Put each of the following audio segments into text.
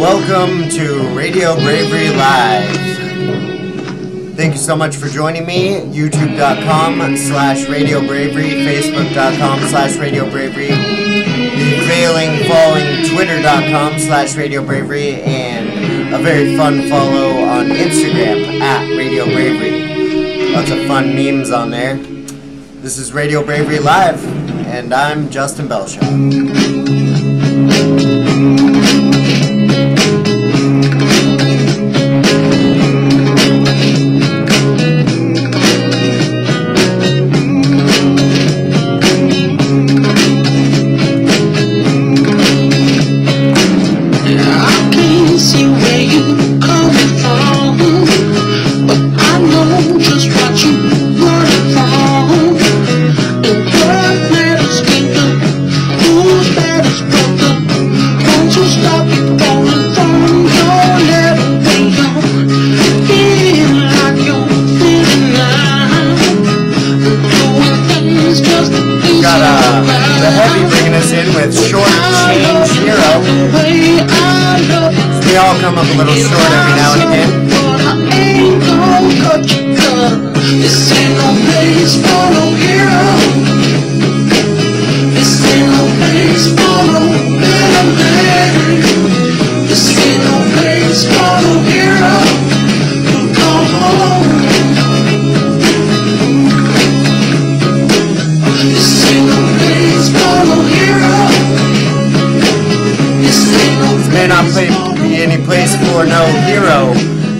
Welcome to Radio Bravery Live. Thank you so much for joining me. YouTube.com/RadioBravery, Facebook.com/RadioBravery, the failing, falling Twitter.com/RadioBravery, and a very fun follow on Instagram @RadioBravery. Lots of fun memes on there. This is Radio Bravery Live, and I'm Justin Belshaw. We all come up a little short every now and again. This ain't no place for no hero. This ain't no place for no better man. This ain't no place for no hero. Come home. This ain't no place for no hero. This ain't no place. May not be any place for no hero,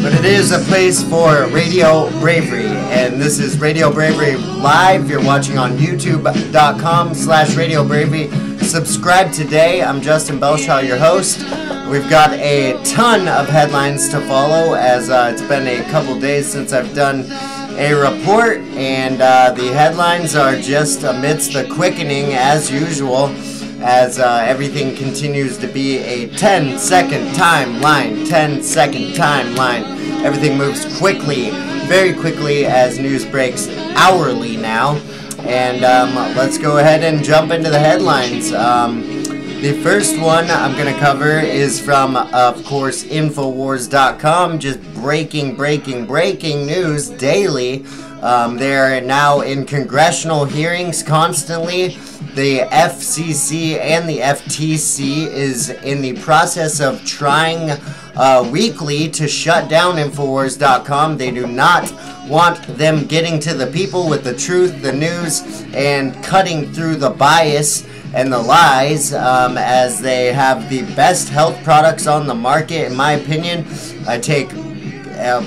but it is a place for Radio Bravery, and this is Radio Bravery Live. You're watching on YouTube.com/RadioBravery. Subscribe today. I'm Justin Belshaw, your host. We've got a ton of headlines to follow, as it's been a couple days since I've done a report, and the headlines are just amidst the quickening as usual, as everything continues to be a 10-second timeline, 10-second timeline. Everything moves quickly, very quickly, as news breaks hourly now. And let's go ahead and jump into the headlines. The first one I'm going to cover is from, of course, Infowars.com. Just breaking news daily. They are now in congressional hearings constantly. The FCC and the FTC is in the process of trying weekly to shut down Infowars.com. They do not want them getting to the people with the truth, the news, and cutting through the bias and the lies, as they have the best health products on the market, in my opinion. I take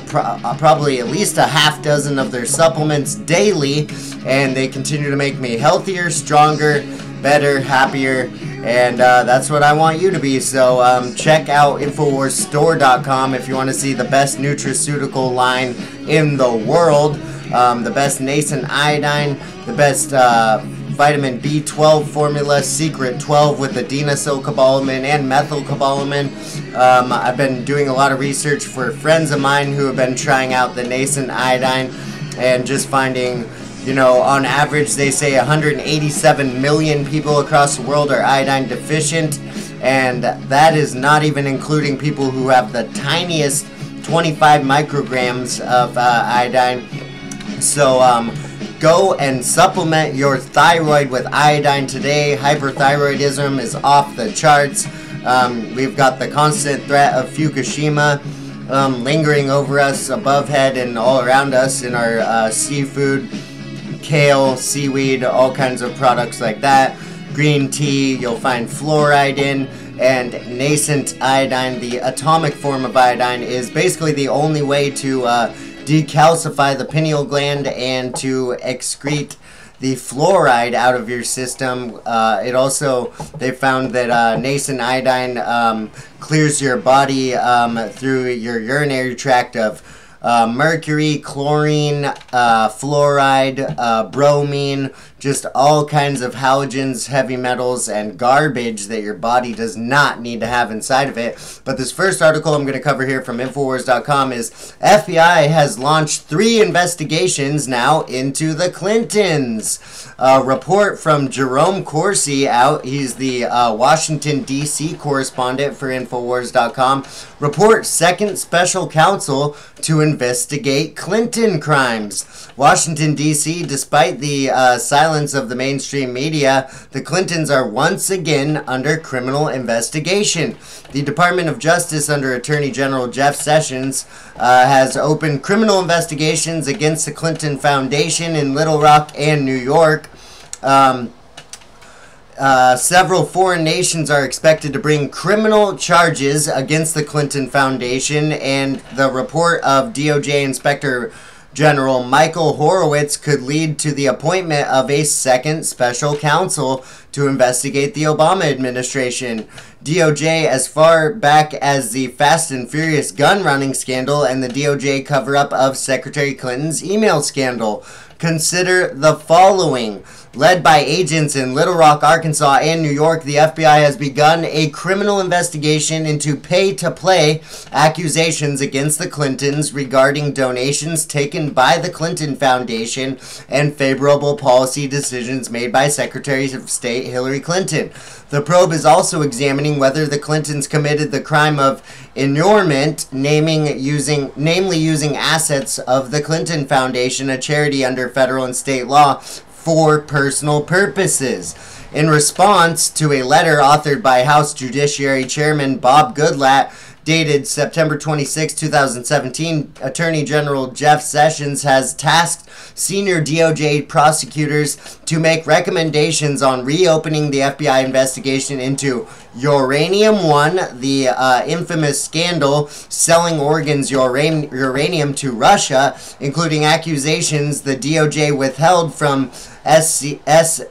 probably at least a half dozen of their supplements daily, and they continue to make me healthier, stronger, better, happier, and that's what I want you to be. So check out InfoWarsStore.com if you want to see the best nutraceutical line in the world, the best nascent iodine, the best vitamin B12 formula, Secret 12 with adenosylcobalamin and methylcobalamin. I've been doing a lot of research for friends of mine who have been trying out the nascent iodine and just finding, you know, on average they say 187 million people across the world are iodine deficient, and that is not even including people who have the tiniest 25 micrograms of iodine. So go and supplement your thyroid with iodine today. Hyperthyroidism is off the charts. We've got the constant threat of Fukushima lingering over us above head and all around us in our seafood, kale, seaweed, all kinds of products like that. Green tea, you'll find fluoride in, and nascent iodine, the atomic form of iodine, is basically the only way to decalcify the pineal gland and to excrete the fluoride out of your system. It also, they found that nascent iodine clears your body through your urinary tract of mercury, chlorine, fluoride, bromine, just all kinds of halogens, heavy metals, and garbage that your body does not need to have inside of it. But this first article I'm going to cover here from Infowars.com is FBI has launched 3 investigations now into the Clintons. A report from Jerome Corsi out. He's the Washington, D.C. correspondent for Infowars.com. Report second special counsel to investigate Clinton crimes. Washington, D.C., despite the silence of the mainstream media, the Clintons are once again under criminal investigation. The Department of Justice under Attorney General Jeff Sessions has opened criminal investigations against the Clinton Foundation in Little Rock and New York. Several foreign nations are expected to bring criminal charges against the Clinton Foundation, and the report of DOJ Inspector General Michael Horowitz could lead to the appointment of a second special counsel to investigate the Obama administration. DOJ as far back as the Fast and Furious gun running scandal and the DOJ cover-up of Secretary Clinton's email scandal. Consider the following. Led by agents in Little Rock, Arkansas, and New York, the FBI has begun a criminal investigation into pay-to-play accusations against the Clintons regarding donations taken by the Clinton Foundation and favorable policy decisions made by Secretary of State Hillary Clinton. The probe is also examining whether the Clintons committed the crime of inurement, namely using assets of the Clinton Foundation, a charity under federal and state law, for personal purposes. In response to a letter authored by House Judiciary Chairman Bob Goodlatte, dated September 26, 2017, Attorney General Jeff Sessions has tasked senior DOJ prosecutors to make recommendations on reopening the FBI investigation into Uranium One, the infamous scandal selling Oregon's uranium to Russia, including accusations the DOJ withheld from CFIUS,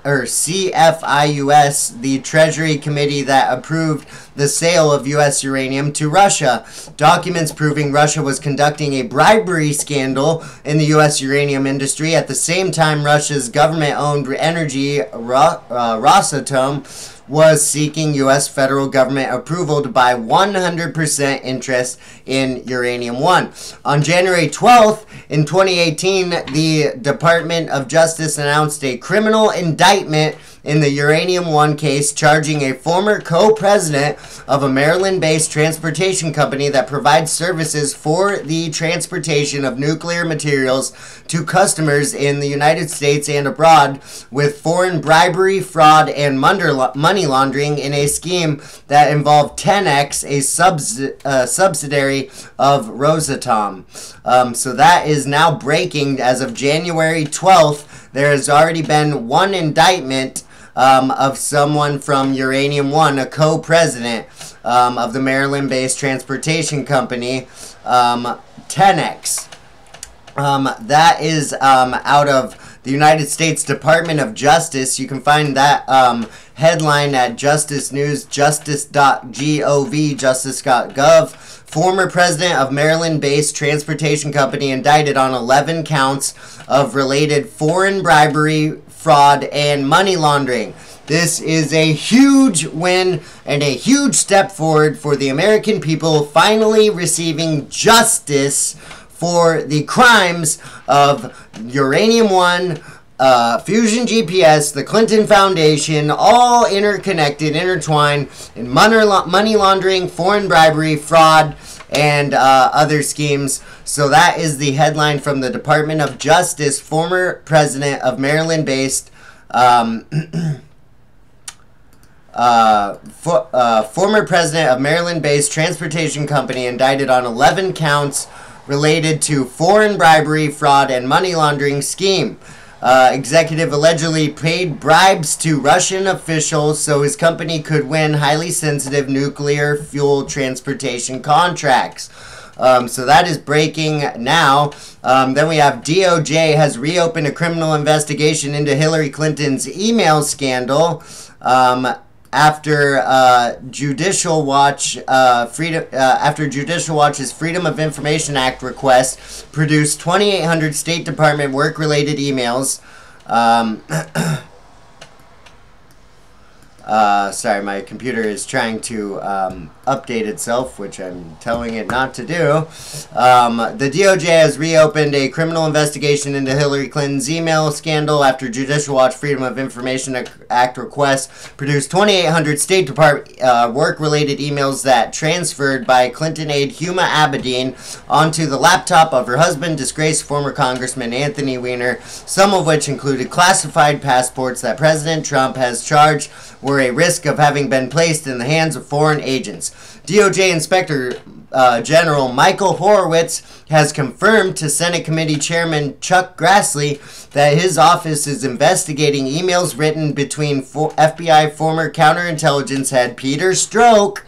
the Treasury Committee that approved the sale of U.S. uranium to Russia. Documents proving Russia was conducting a bribery scandal in the U.S. uranium industry. At the same time, Russia's government-owned energy, Rosatom, was seeking U.S. federal government approval to buy 100% interest in Uranium One. On January 12th, in 2018, the Department of Justice announced a criminal indictment in the Uranium One case, charging a former co-president of a Maryland-based transportation company that provides services for the transportation of nuclear materials to customers in the United States and abroad with foreign bribery, fraud, and money laundering in a scheme that involved 10X, a subsidiary of Rosatom. So that is now breaking. As of January 12th, there has already been one indictment of someone from Uranium One, a co-president of the Maryland-based transportation company, 10X. That is out of the United States Department of Justice. You can find that headline at Justice News, justice.gov, justice.gov. Former president of Maryland-based transportation company indicted on 11 counts of related foreign bribery, fraud, and money laundering. This is a huge win and a huge step forward for the American people finally receiving justice for the crimes of Uranium One, Fusion GPS, the Clinton Foundation, all interconnected, intertwined in money laundering, foreign bribery, fraud, and other schemes. So that is the headline from the Department of Justice. Former president of Maryland-based former president of Maryland-based transportation company indicted on 11 counts related to foreign bribery, fraud, and money laundering scheme. Executive allegedly paid bribes to Russian officials so his company could win highly sensitive nuclear fuel transportation contracts. So that is breaking now. Then we have DOJ has reopened a criminal investigation into Hillary Clinton's email scandal. After Judicial Watch's Freedom of Information Act request produced 2,800 State Department work-related emails Sorry, my computer is trying to update itself, which I'm telling it not to do. The DOJ has reopened a criminal investigation into Hillary Clinton's email scandal after Judicial Watch Freedom of Information Act requests produced 2,800 State Department work-related emails that transferred by Clinton aide Huma Abedin onto the laptop of her husband, disgraced former Congressman Anthony Weiner, some of which included classified passports that President Trump has charged were a risk of having been placed in the hands of foreign agents. DOJ Inspector General Michael Horowitz has confirmed to Senate Committee Chairman Chuck Grassley that his office is investigating emails written between FBI former counterintelligence head Peter Strzok.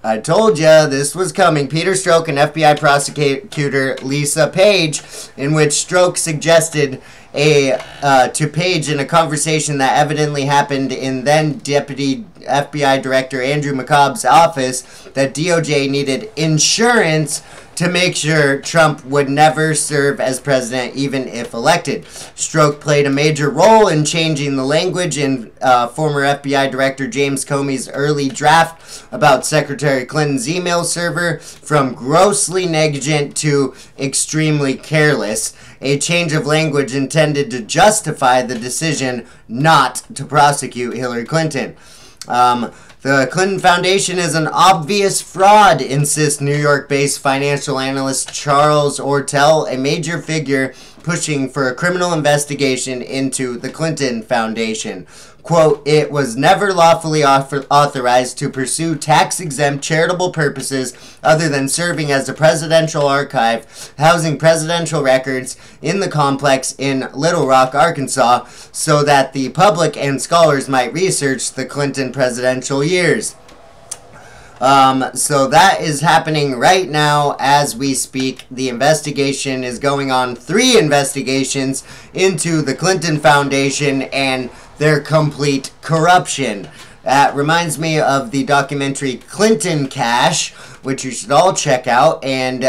I told you this was coming. Peter Strzok and FBI prosecutor Lisa Page, in which Strzok suggested to Page in a conversation that evidently happened in then Deputy FBI Director Andrew McCabe's office that DOJ needed insurance to make sure Trump would never serve as president even if elected. Strzok played a major role in changing the language in former FBI Director James Comey's early draft about Secretary Clinton's email server from grossly negligent to extremely careless, a change of language intended to justify the decision not to prosecute Hillary Clinton. The Clinton Foundation is an obvious fraud, insists New York-based financial analyst Charles Ortel, a major figure pushing for a criminal investigation into the Clinton Foundation. Quote, it was never lawfully authorized to pursue tax-exempt charitable purposes other than serving as a presidential archive, housing presidential records in the complex in Little Rock, Arkansas, so that the public and scholars might research the Clinton presidential years. So that is happening right now as we speak. The investigation is going on, 3 investigations into the Clinton Foundation and their complete corruption. That reminds me of the documentary Clinton Cash, which you should all check out, and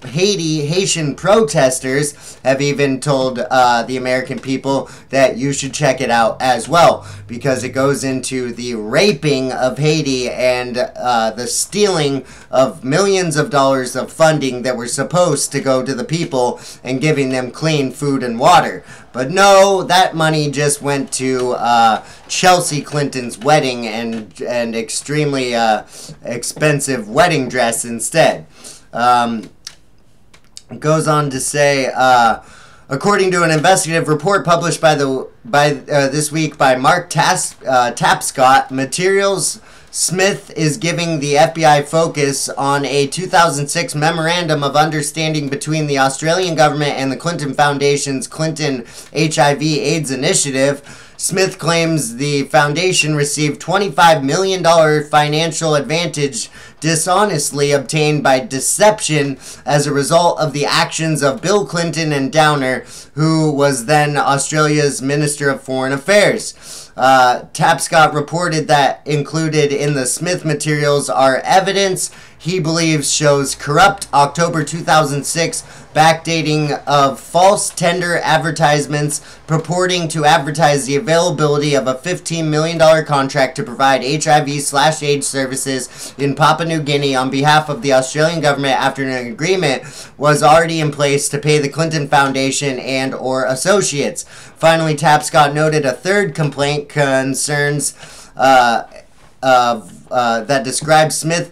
Haitian protesters have even told the American people that you should check it out as well, because it goes into the raping of Haiti and the stealing of millions of dollars of funding that were supposed to go to the people and giving them clean food and water. But no, that money just went to Chelsea Clinton's wedding and extremely expensive wedding dress instead. It goes on to say, according to an investigative report published this week by Mark Tapscott, Materials Smith is giving the FBI focus on a 2006 Memorandum of Understanding between the Australian government and the Clinton Foundation's Clinton HIV/AIDS Initiative. Smith claims the foundation received $25 million financial advantage dishonestly obtained by deception as a result of the actions of Bill Clinton and Downer, who was then Australia's Minister of Foreign Affairs. Tapscott reported that included in the Smith materials are evidence he believes shows corrupt October 2006 backdating of false tender advertisements purporting to advertise the availability of a $15 million contract to provide HIV/AIDS services in Papua New Guinea on behalf of the Australian government after an agreement was already in place to pay the Clinton Foundation and or associates. Finally, Tapscott noted a third complaint concerns that describes Smith.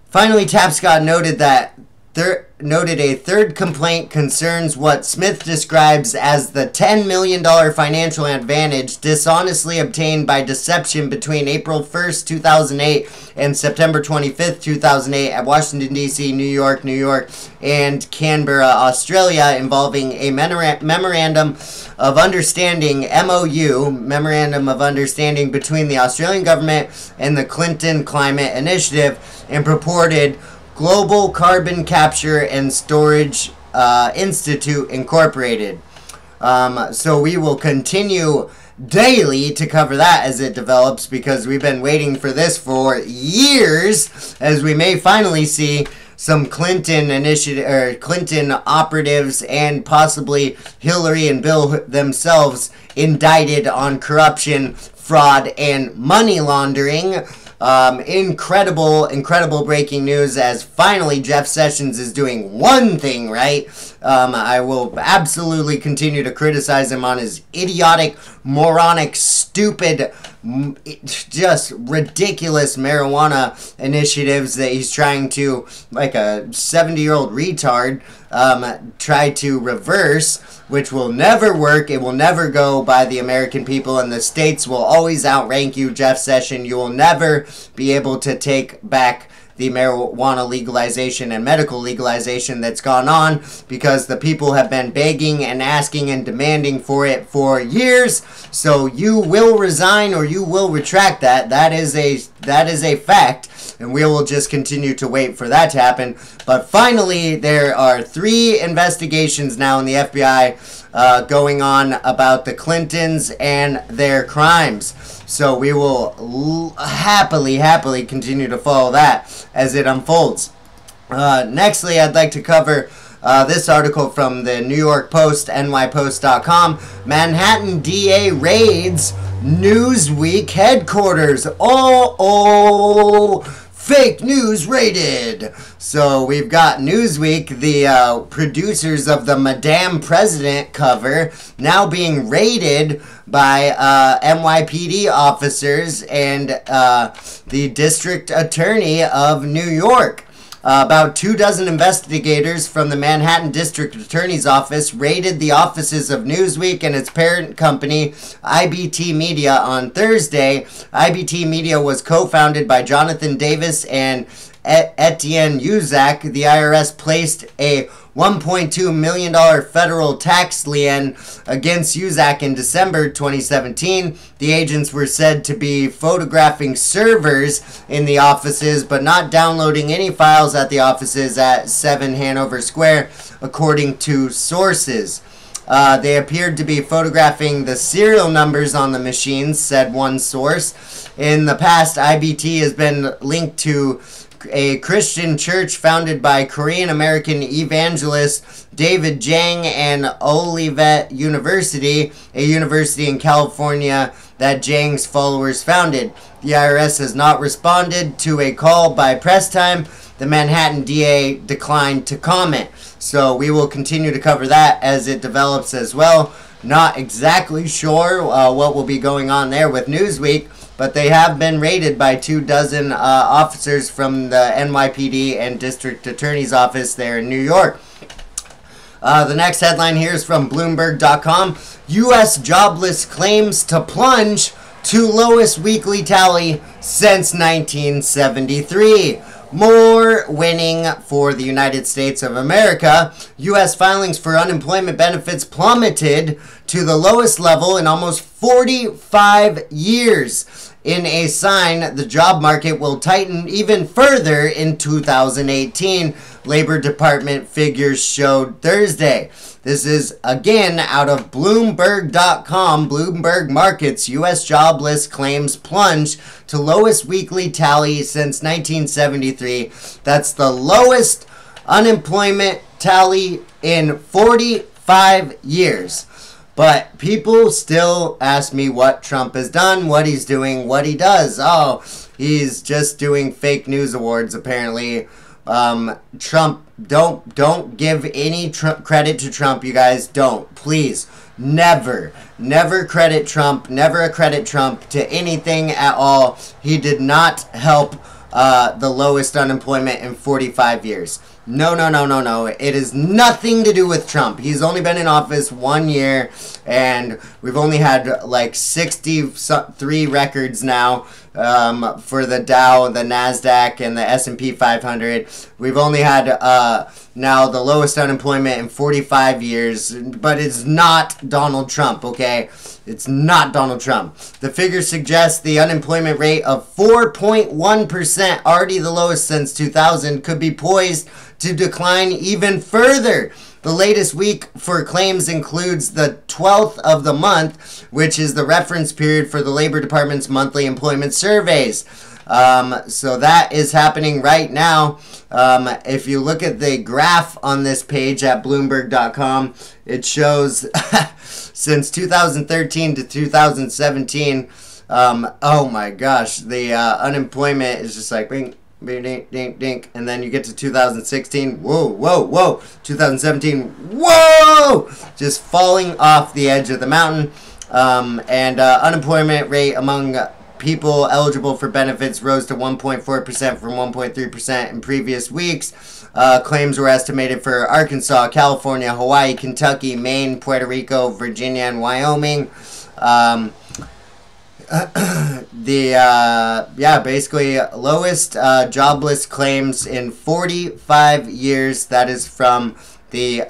Finally, Tapscott noted that a third complaint concerns what Smith describes as the $10 million financial advantage dishonestly obtained by deception between April 1st, 2008 and September 25th, 2008 at Washington, D.C., New York, and Canberra, Australia, involving a Memorandum of Understanding, MOU, Memorandum of Understanding between the Australian government and the Clinton Climate Initiative, and purported Global Carbon Capture and Storage Institute Incorporated. So we will continue daily to cover that as it develops, because we've been waiting for this for years, as we may finally see some Clinton initiative or Clinton operatives and possibly Hillary and Bill themselves indicted on corruption, fraud, and money laundering. Incredible breaking news, as finally Jeff Sessions is doing one thing right. I will absolutely continue to criticize him on his idiotic, moronic, stupid, just ridiculous marijuana initiatives that he's trying to, like a 70-year-old retard, try to reverse, which will never work. It will never go by the American people, and the states will always outrank you, Jeff Sessions. You will never be able to take back the marijuana legalization and medical legalization that's gone on, because the people have been begging and asking and demanding for it for years. So you will resign or you will retract that. That is a fact, and we will just continue to wait for that to happen. But finally, there are 3 investigations now in the FBI going on about the Clintons and their crimes. So we will happily continue to follow that as it unfolds. Nextly, I'd like to cover this article from the New York Post, nypost.com. Manhattan DA raids NewsWeek headquarters. Fake news raided. So we've got Newsweek, the producers of the Madame President cover, now being raided by NYPD officers and the district attorney of New York. About 24 investigators from the Manhattan District Attorney's Office raided the offices of Newsweek and its parent company, IBT Media, on Thursday. IBT Media was co-founded by Jonathan Davis and Etienne Uzak. The IRS placed a $1.2 million federal tax lien against Uzak in December 2017. The agents were said to be photographing servers in the offices, but not downloading any files at the offices at 7 Hanover Square, according to sources. They appeared to be photographing the serial numbers on the machines, said one source. In the past, IBT has been linked to a Christian church founded by Korean-American evangelist David Jang and Olivet University, a university in California that Jang's followers founded. The IRS has not responded to a call by press time. The Manhattan DA declined to comment. So we will continue to cover that as it develops as well. Not exactly sure what will be going on there with Newsweek, but they have been raided by 24 officers from the NYPD and District Attorney's Office there in New York. The next headline here is from Bloomberg.com. U.S. jobless claims to plunge to lowest weekly tally since 1973. More winning for the United States of America. U.S. filings for unemployment benefits plummeted to the lowest level in almost 45 years. In a sign the job market will tighten even further in 2018, Labor Department figures showed Thursday. This is again out of Bloomberg.com. Bloomberg Markets U.S. jobless claims plunge to lowest weekly tally since 1973. That's the lowest unemployment tally in 45 years. But people still ask me what Trump has done, what he's doing, what he does. Oh, he's just doing fake news awards, apparently. Trump, don't give any credit to Trump, you guys. Don't. Please. Never credit Trump. Never accredit Trump to anything at all. He did not help the lowest unemployment in 45 years. No. It has nothing to do with Trump. He's only been in office 1 year, and we've only had like 63 records now for the Dow, the NASDAQ, and the S&P 500. We've only had now the lowest unemployment in 45 years, but it's not Donald Trump, okay? It's not Donald Trump. The figure suggests the unemployment rate of 4.1%, already the lowest since 2000, could be poised to decline even further. The latest week for claims includes the 12th of the month, which is the reference period for the Labor Department's monthly employment surveys. So that is happening right now. If you look at the graph on this page at Bloomberg.com, it shows since 2013 to 2017, oh my gosh, the unemployment is just like bing, bing, dink, dink, dink, and then you get to 2016, whoa, whoa, whoa, 2017, whoa, just falling off the edge of the mountain, and unemployment rate among people eligible for benefits rose to 1.4% from 1.3% in previous weeks. Claims were estimated for Arkansas, California, Hawaii, Kentucky, Maine, Puerto Rico, Virginia, and Wyoming. Basically lowest jobless claims in 45 years. That is from the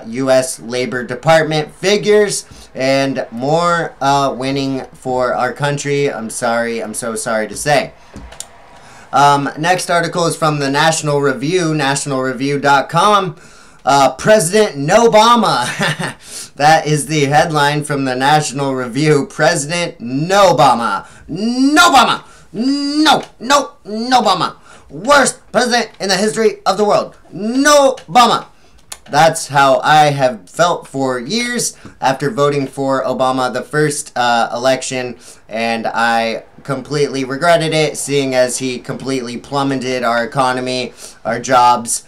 U.S. Labor Department figures, and more winning for our country. I'm so sorry to say. Next article is from the National Review, nationalreview.com. President Nobama. That is the headline from the National Review. President Nobama. Nobama. Nobama. Worst president in the history of the world. Nobama. That's how I have felt for years after voting for Obama the first election, and I completely regretted it, seeing as he completely plummeted our economy, our jobs,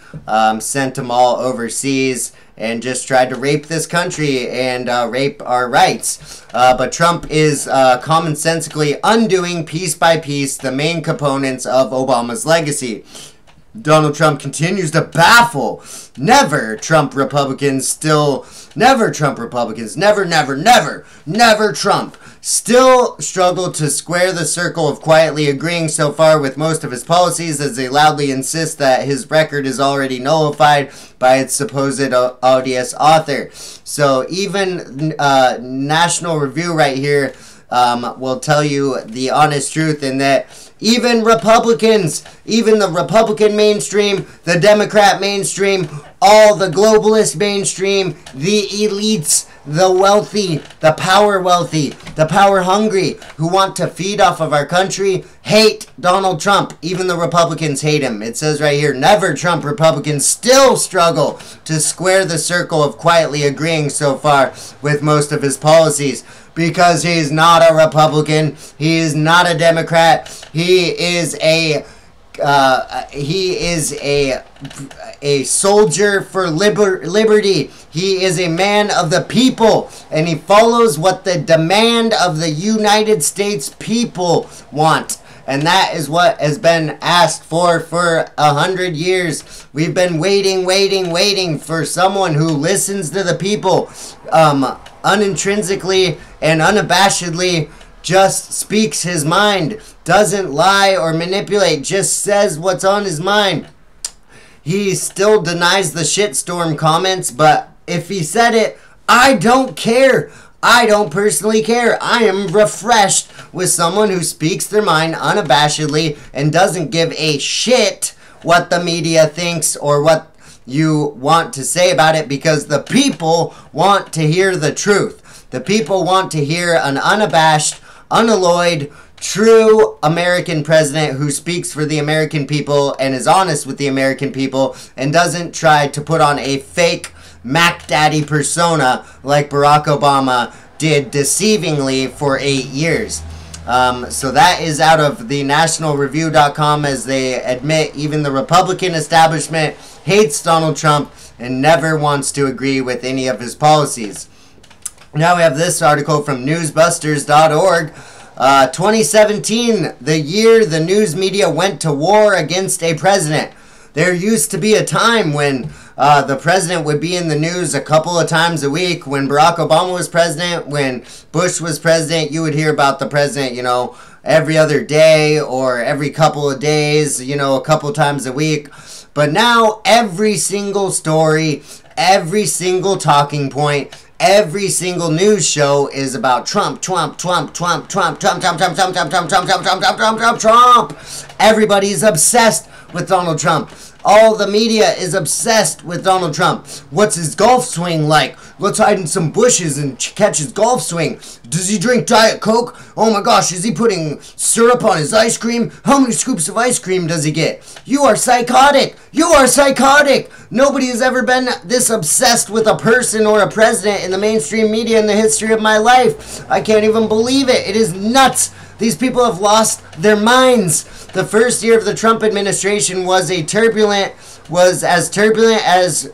sent them all overseas, and just tried to rape this country and rape our rights. But Trump is commonsensically undoing piece by piece the main components of Obama's legacy. Donald Trump continues to baffle. Never Trump Republicans still Trump still struggle to square the circle of quietly agreeing so far with most of his policies, as they loudly insist that his record is already nullified by its supposed odious author. So even National Review right here will tell you the honest truth, in that even Republicans, even the Republican mainstream, the Democrat mainstream, all the globalist mainstream, the elites, the wealthy, the power hungry, who want to feed off of our country, hate Donald Trump. Even the Republicans hate him. It says right here, never Trump Republicans still struggle to square the circle of quietly agreeing so far with most of his policies. Because he's not a Republican, he is not a Democrat, he is a soldier for liberty. He is a man of the people, and he follows what the demand of the United States people want. And that is what has been asked for 100 years. We've been waiting for someone who listens to the people, unintrinsically and unabashedly, just speaks his mind, doesn't lie or manipulate, just says what's on his mind. He still denies the shitstorm comments, but if he said it, I don't care. I don't personally care. I am refreshed with someone who speaks their mind unabashedly and doesn't give a shit what the media thinks or what you want to say about it, because the people want to hear the truth. The people want to hear an unabashed, unalloyed, true American president who speaks for the American people and is honest with the American people and doesn't try to put on a fake Mac Daddy persona like Barack Obama did deceivingly for 8 years. So that is out of the nationalreview.com, as they admit even the Republican establishment hates Donald Trump and never wants to agree with any of his policies. Now we have this article from newsbusters.org. 2017, the year the news media went to war against a president. There used to be a time when the president would be in the news a couple of times a week. When Barack Obama was president, when Bush was president, you would hear about the president, every other day or every couple of days, a couple times a week. But now every single story, every single talking point, every single news show is about Trump. Everybody's obsessed with Donald Trump. All the media is obsessed with Donald Trump. What's his golf swing like? Let's hide in some bushes and catch his golf swing. Does he drink Diet Coke? Oh my gosh, is he putting syrup on his ice cream? How many scoops of ice cream does he get? You are psychotic. You are psychotic. Nobody has ever been this obsessed with a person or a president in the mainstream media in the history of my life. I can't even believe it. It is nuts. These people have lost their minds. The first year of the Trump administration was as turbulent as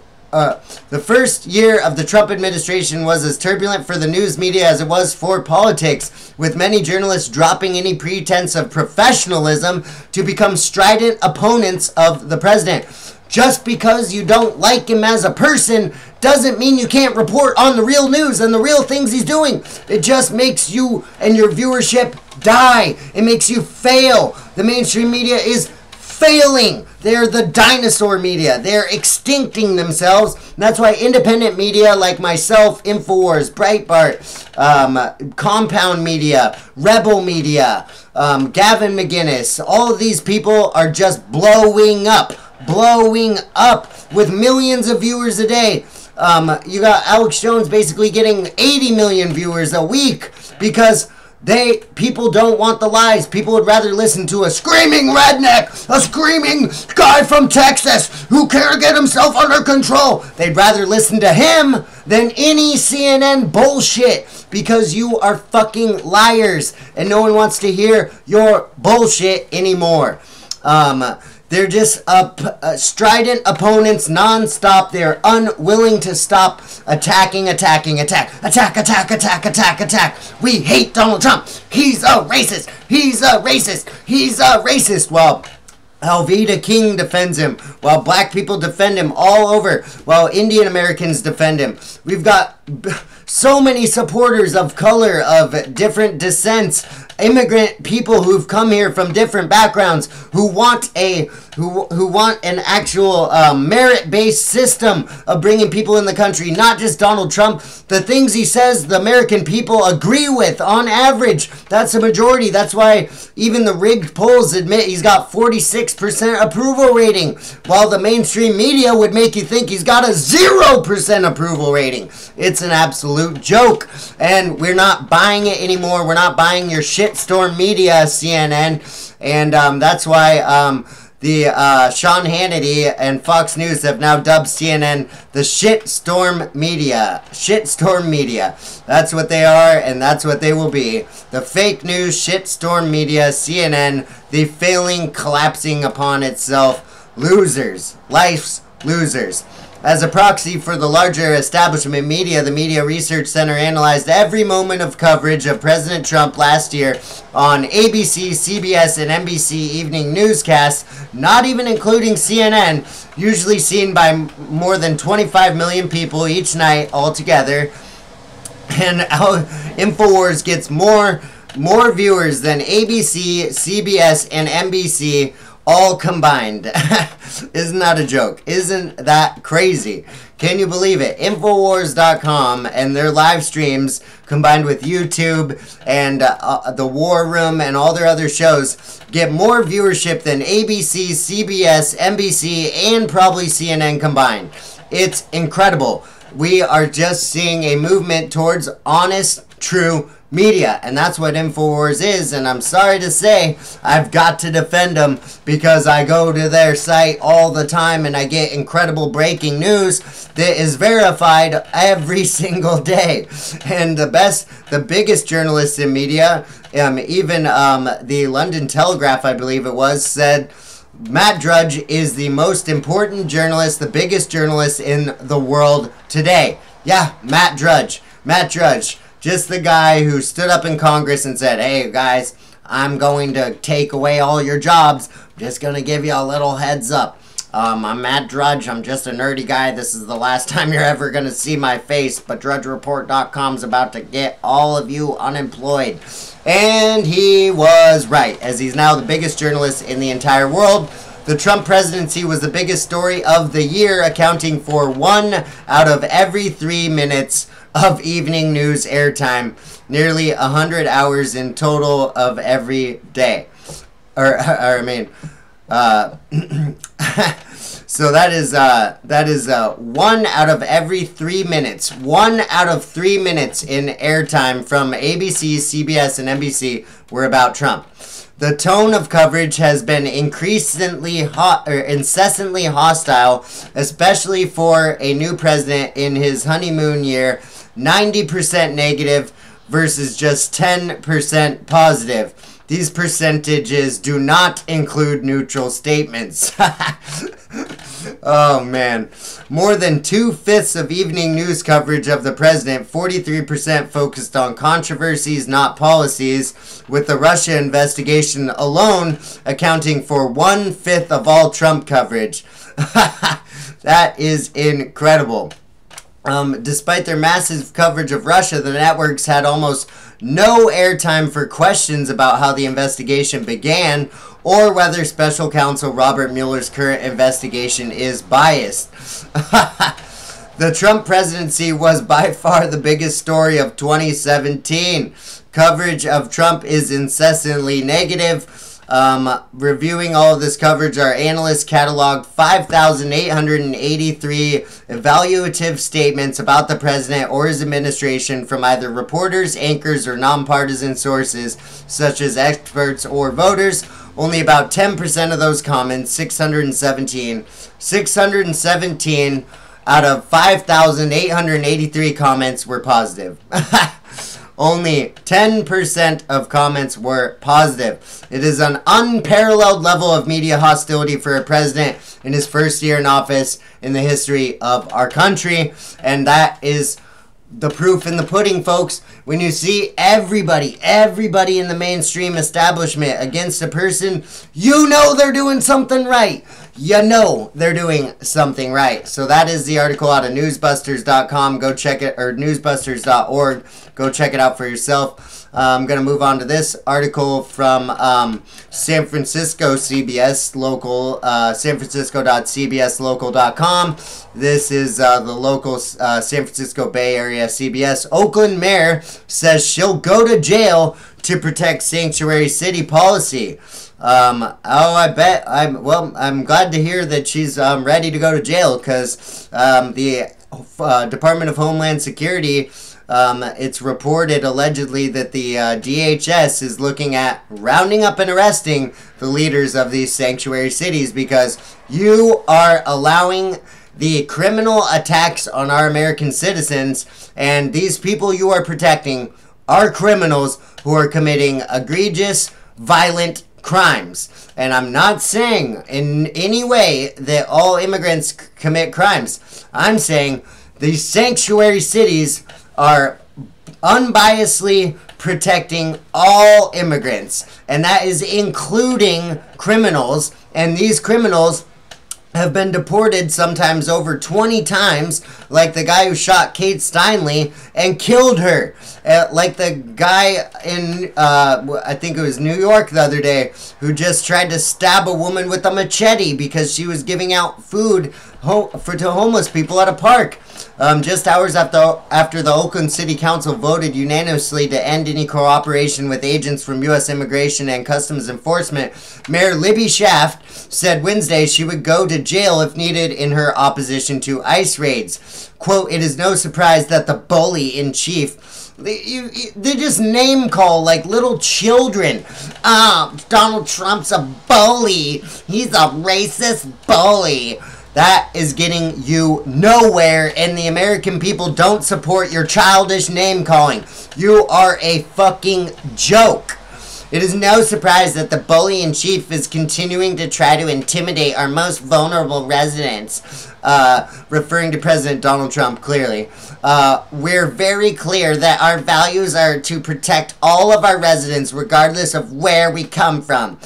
the first year of the Trump administration was as turbulent for the news media as it was for politics, with many journalists dropping any pretense of professionalism to become strident opponents of the president. Just because you don't like him as a person doesn't mean you can't report on the real news and the real things he's doing. It just makes you and your viewership die. It makes you fail. The mainstream media is failing. They're the dinosaur media. They're extincting themselves. That's why independent media like myself, InfoWars, Breitbart, Compound Media, Rebel Media, Gavin McGinnis, all of these people are just blowing up with millions of viewers a day. You got Alex Jones basically getting 80 million viewers a week because people don't want the lies. People would rather listen to a screaming redneck, a screaming guy from Texas who can't get himself under control. They'd rather listen to him than any CNN bullshit because you are fucking liars and no one wants to hear your bullshit anymore. They're just strident opponents nonstop. They're unwilling to stop attacking. We hate Donald Trump. He's a racist. Well, Alveda King defends him, while black people defend him all over, while Indian Americans defend him. We've got so many supporters of color, of different descents, immigrant people who've come here from different backgrounds, who want an actual merit-based system of bringing people in the country, not just Donald Trump. The things he says the American people agree with on average. That's a majority. That's why even the rigged polls admit he's got 46% approval rating, while the mainstream media would make you think he's got a 0% approval rating. It's an absolute joke, and we're not buying it anymore. We're not buying your shitstorm media, CNN, and that's why Sean Hannity and Fox News have now dubbed CNN the shitstorm media. Shitstorm media. That's what they are, and that's what they will be. The fake news shitstorm media, CNN, the failing, collapsing upon itself. Losers. Life's losers. As a proxy for the larger establishment media, the Media Research Center analyzed every moment of coverage of President Trump last year on ABC, CBS, and NBC evening newscasts, not even including CNN, usually seen by more than 25 million people each night altogether. And InfoWars gets more viewers than ABC, CBS, and NBC all combined. Isn't that a joke? Isn't that crazy? Can you believe it? Infowars.com and their live streams combined with YouTube and the War Room and all their other shows get more viewership than ABC, CBS, NBC, and probably CNN combined. It's incredible. We are just seeing a movement towards honest, true media, and that's what InfoWars is, and I'm sorry to say I've got to defend them because I go to their site all the time and I get incredible breaking news that is verified every single day. And the biggest journalists in media, even the London Telegraph, I believe it was, said Matt Drudge is the most important journalist, the biggest journalist in the world today. Yeah, Matt Drudge. Just the guy who stood up in Congress and said, hey guys, I'm going to take away all your jobs. I'm just going to give you a little heads up. I'm Matt Drudge. I'm just a nerdy guy. This is the last time you're ever going to see my face. But DrudgeReport.com is about to get all of you unemployed. And he was right, as he's now the biggest journalist in the entire world. The Trump presidency was the biggest story of the year, accounting for 1 out of every 3 minutes of evening news airtime, nearly 100 hours in total of every day. So that is 1 out of every 3 minutes. 1 out of 3 minutes in airtime from ABC, CBS, and NBC were about Trump. The tone of coverage has been incessantly hostile, especially for a new president in his honeymoon year. 90% negative versus just 10% positive. These percentages do not include neutral statements. Oh, man. More than 2/5 of evening news coverage of the president, 43% focused on controversies, not policies, with the Russia investigation alone accounting for 1/5 of all Trump coverage. That is incredible. Despite their massive coverage of Russia, the networks had almost no airtime for questions about how the investigation began or whether special counsel Robert Mueller's current investigation is biased. The Trump presidency was by far the biggest story of 2017. Coverage of Trump is incessantly negative. Reviewing all of this coverage, our analysts cataloged 5,883 evaluative statements about the president or his administration from either reporters, anchors, or nonpartisan sources, such as experts or voters. Only about 10% of those comments, 617 out of 5,883 comments were positive. Only 10% of comments were positive. It is an unparalleled level of media hostility for a president in his first year in office in the history of our country. And that is the proof in the pudding, folks. When you see everybody in the mainstream establishment against a person, you know they're doing something right. You know they're doing something right. So that is the article out of newsbusters.com. Go check it, or newsbusters.org. Go check it out for yourself. I'm going to move on to this article from San Francisco CBS local, sanfrancisco.cbslocal.com. This is the local San Francisco Bay Area CBS. Oakland mayor says she'll go to jail to protect sanctuary city policy. I bet. I'm glad to hear that she's ready to go to jail, because the Department of Homeland Security, it's reported allegedly that the DHS is looking at rounding up and arresting the leaders of these sanctuary cities, because you are allowing the criminal attacks on our American citizens, and these people you are protecting are criminals who are committing egregious, violent crimes. And I'm not saying in any way that all immigrants commit crimes. I'm saying these sanctuary cities are unbiasedly protecting all immigrants, and that is including criminals, and these criminals have been deported sometimes over 20 times, like the guy who shot Kate Steinle and killed her, like the guy in I think it was New York the other day, who just tried to stab a woman with a machete because she was giving out food to homeless people at a park. Just hours after the Oakland City Council voted unanimously to end any cooperation with agents from U.S. Immigration and Customs Enforcement, Mayor Libby Schaaf said Wednesday she would go to jail if needed in her opposition to ICE raids. Quote, "It is no surprise that the bully-in-chief," they just name call like little children. Donald Trump's a bully. He's a racist bully. That is getting you nowhere, and the American people don't support your childish name-calling. You are a fucking joke. It is no surprise that the bully-in-chief is continuing to try to intimidate our most vulnerable residents, referring to President Donald Trump, clearly. We're very clear that our values are to protect all of our residents, regardless of where we come from.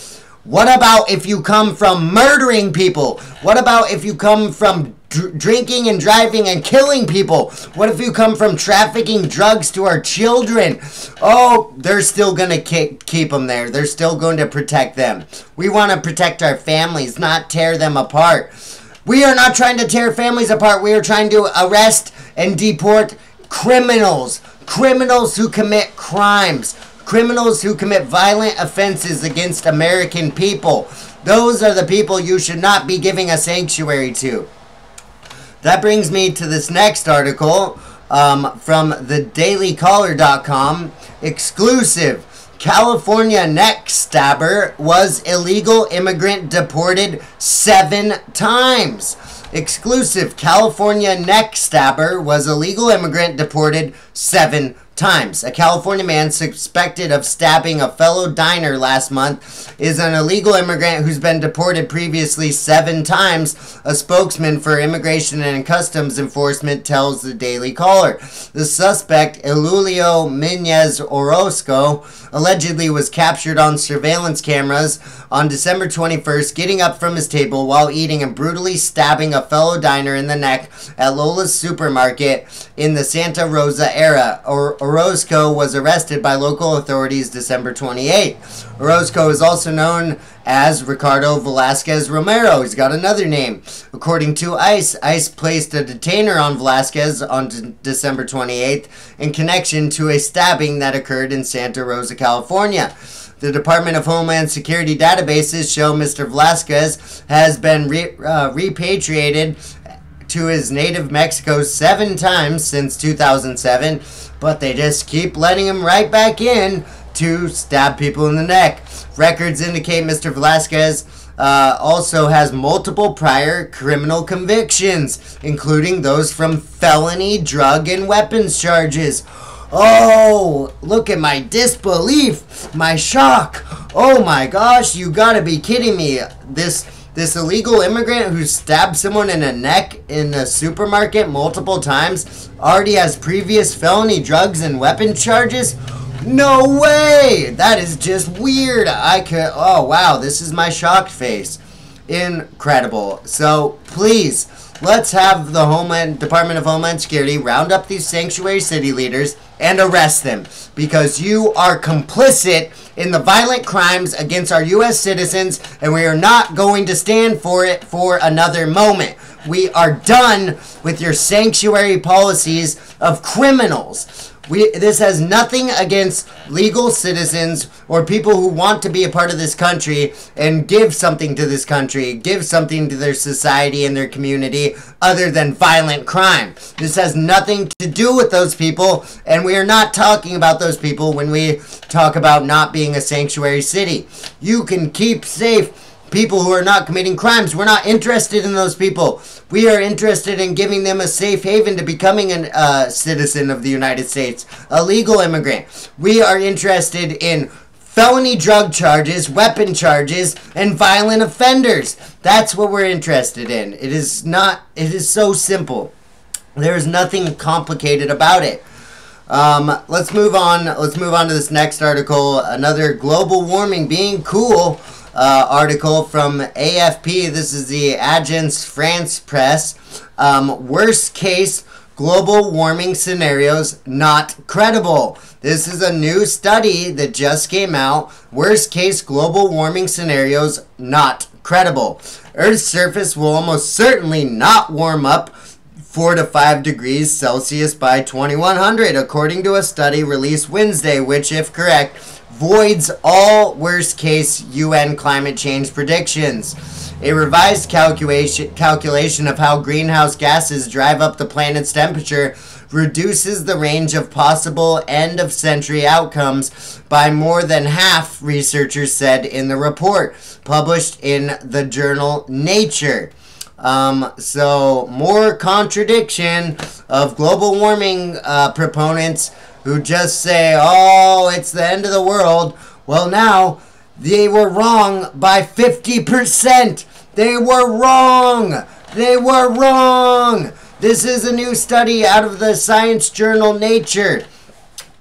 What about if you come from murdering people? What about if you come from drinking and driving and killing people? What if you come from trafficking drugs to our children? Oh, they're still going to keep them there. They're still going to protect them. We want to protect our families, not tear them apart. We are not trying to tear families apart. We are trying to arrest and deport criminals. Criminals who commit crimes. Criminals who commit violent offenses against American people. Those are the people you should not be giving a sanctuary to. That brings me to this next article from thedailycaller.com. Exclusive. California neck stabber was illegal immigrant deported 7 times. Exclusive. California neck stabber was illegal immigrant deported 7 times. A California man suspected of stabbing a fellow diner last month is an illegal immigrant who's been deported previously 7 times, a spokesman for Immigration and Customs Enforcement tells the Daily Caller. The suspect, Elulio Minez Orozco, allegedly was captured on surveillance cameras on December 21st, getting up from his table while eating and brutally stabbing a fellow diner in the neck at Lola's supermarket in the Santa Rosa area. Orozco was arrested by local authorities December 28. Orozco is also known as Ricardo Velasquez Romero. He's got another name. According to ICE, ICE placed a detainer on Velasquez on December 28th in connection to a stabbing that occurred in Santa Rosa, California. The Department of Homeland Security databases show Mr. Velasquez has been repatriated to his native Mexico 7 times since 2007, but they just keep letting him right back in to stab people in the neck. Records indicate Mr. Velasquez also has multiple prior criminal convictions, including those from felony drug and weapons charges. Oh, look at my disbelief, my shock. Oh my gosh, you gotta be kidding me. This illegal immigrant who stabbed someone in the neck in a supermarket multiple times already has previous felony drugs and weapon charges? No way! That is just weird. Oh wow, this is my shocked face. Incredible. So please, let's have the Department of Homeland Security round up these sanctuary city leaders and arrest them, because you are complicit in the violent crimes against our U.S. citizens, and we are not going to stand for it for another moment. We are done with your sanctuary policies of criminals. This has nothing against legal citizens or people who want to be a part of this country and give something to this country, give something to their society and their community other than violent crime. This has nothing to do with those people, and we are not talking about those people when we talk about not being a sanctuary city. You can keep safe people who are not committing crimes. We're not interested in those people. We are interested in giving them a safe haven to becoming a citizen of the United States, a legal immigrant. We are interested in felony drug charges, weapon charges, and violent offenders. That's what we're interested in. It is so simple. There is nothing complicated about it. Let's move on. Let's move on to this next article. Another global warming being cool article from AFP. This is the Agence France Press. Worst case global warming scenarios not credible. This is a new study that just came out. Worst case global warming scenarios not credible. Earth's surface will almost certainly not warm up 4 to 5 degrees Celsius by 2100, according to a study released Wednesday, which, if correct, voids all worst-case UN climate change predictions. A revised calculation of how greenhouse gases drive up the planet's temperature reduces the range of possible end-of-century outcomes by more than half, researchers said in the report, published in the journal Nature. So more contradiction of global warming proponents who just say, oh, it's the end of the world. Well, now, they were wrong by 50%. They were wrong. They were wrong. This is a new study out of the science journal Nature.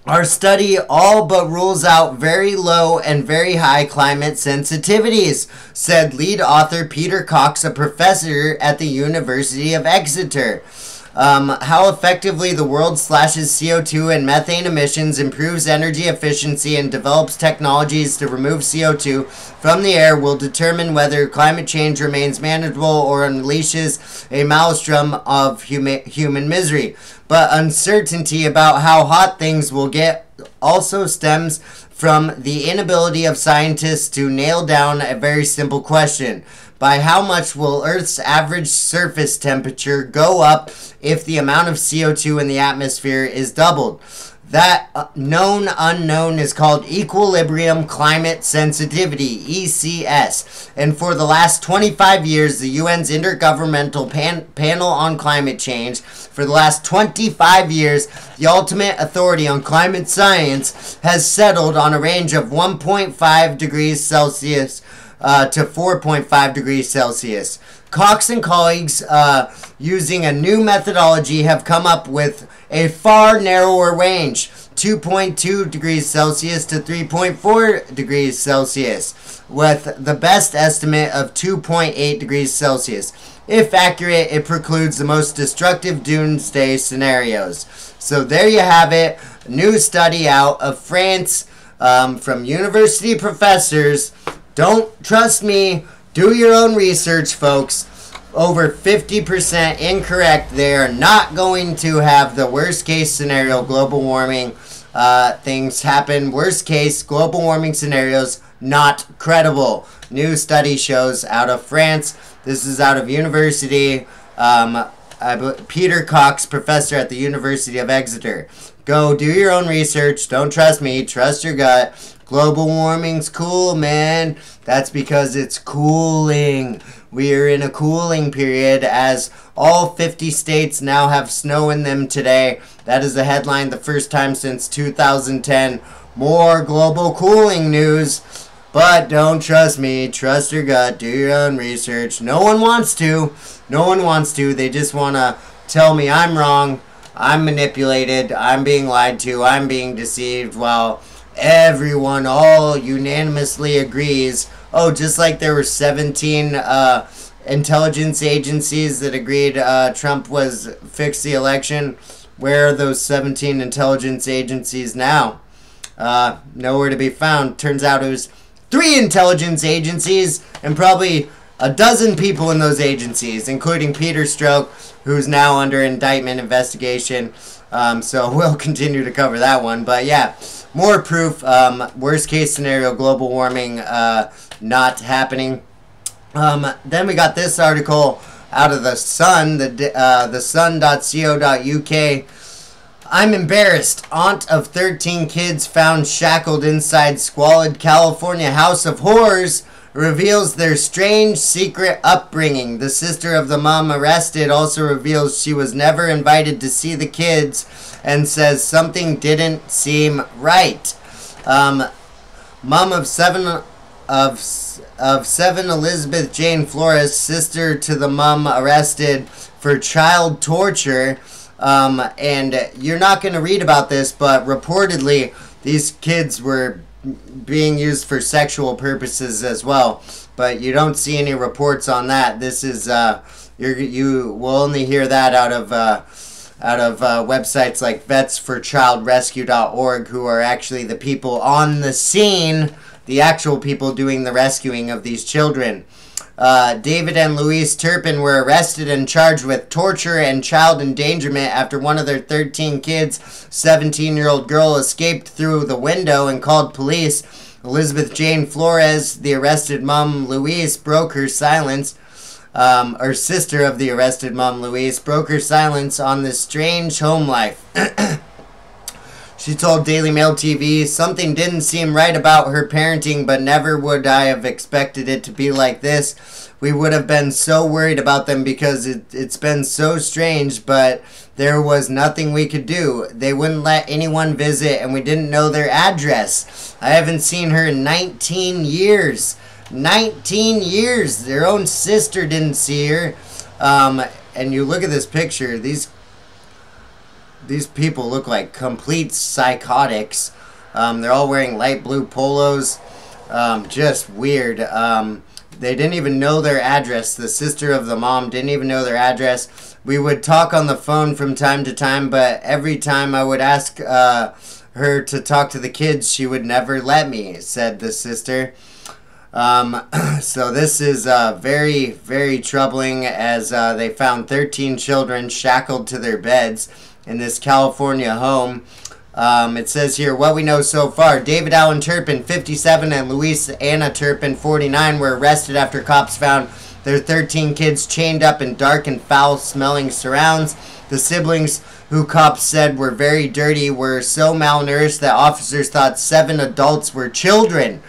Our study all but rules out very low and very high climate sensitivities, said lead author Peter Cox, a professor at the University of Exeter. How effectively the world slashes CO2 and methane emissions, improves energy efficiency, and develops technologies to remove CO2 from the air will determine whether climate change remains manageable or unleashes a maelstrom of human misery. But uncertainty about how hot things will get also stems from the inability of scientists to nail down a very simple question. By how much will Earth's average surface temperature go up if the amount of CO2 in the atmosphere is doubled? That known unknown is called equilibrium climate sensitivity, ECS. And for the last 25 years, the UN's Intergovernmental Panel on Climate Change, for the last 25 years, the ultimate authority on climate science, has settled on a range of 1.5 degrees Celsius to 4.5 degrees Celsius. Cox and colleagues, using a new methodology, have come up with a far narrower range, 2.2 degrees Celsius to 3.4 degrees Celsius, with the best estimate of 2.8 degrees Celsius. If accurate, it precludes the most destructive doomsday scenarios. So there you have it, a new study out of France from university professors. Don't trust me. Do your own research, folks. Over 50% incorrect. They are not going to have the worst case scenario, global warming things happen. Worst case, global warming scenarios, not credible. New study shows out of France. This is out of university. Peter Cox, professor at the University of Exeter. Go do your own research. Don't trust me. Trust your gut. Global warming's cool, man. That's because it's cooling. We are in a cooling period as all 50 states now have snow in them today. That is the headline, the first time since 2010. More global cooling news. But don't trust me. Trust your gut. Do your own research. No one wants to. No one wants to. They just want to tell me I'm wrong. I'm manipulated. I'm being lied to. I'm being deceived. While everyone all unanimously agrees. Oh, just like there were 17 intelligence agencies that agreed Trump was fixed the election. Where are those 17 intelligence agencies now? Nowhere to be found. Turns out it was 3 intelligence agencies and probably a dozen people in those agencies, including Peter Strzok, who's now under indictment investigation. So we'll continue to cover that one. But yeah, more proof. Worst case scenario, global warming not happening. Then we got this article out of the Sun, the sun.co.uk. I'm embarrassed. Aunt of 13 kids found shackled inside squalid California house of horrors reveals their strange secret upbringing. The sister of the mom arrested also reveals she was never invited to see the kids and says something didn't seem right. Mom of seven, Elizabeth Jane Flores, sister to the mom arrested for child torture. And you're not going to read about this, but reportedly these kids were being used for sexual purposes as well. But you don't see any reports on that. This is you will only hear that out of websites like vetsforchildrescue.org, who are actually the people on the scene, the actual people doing the rescuing of these children. David and Louise Turpin were arrested and charged with torture and child endangerment after one of their 13 kids, 17-year-old girl, escaped through the window and called police. Elizabeth Jane Flores, the arrested mom Louise, broke her silence, or sister of the arrested mom Louise, broke her silence on this strange home life. She told Daily Mail TV, something didn't seem right about her parenting, but never would I have expected it to be like this. We would have been so worried about them because it's been so strange, but there was nothing we could do. They wouldn't let anyone visit, and we didn't know their address. I haven't seen her in 19 years. 19 years! Their own sister didn't see her. And you look at this picture, these people look like complete psychotics. They're all wearing light blue polos. Just weird. They didn't even know their address. The sister of the mom didn't even know their address. We would talk on the phone from time to time, but every time I would ask her to talk to the kids, she would never let me, said the sister. So this is very, very troubling, as they found 13 children shackled to their beds in this California home. It says here, what we know so far. David Allen Turpin, 57, and Louise Anna Turpin, 49, were arrested after cops found their 13 kids chained up in dark and foul-smelling surrounds. The siblings, who cops said were very dirty, were so malnourished that officers thought 7 adults were children.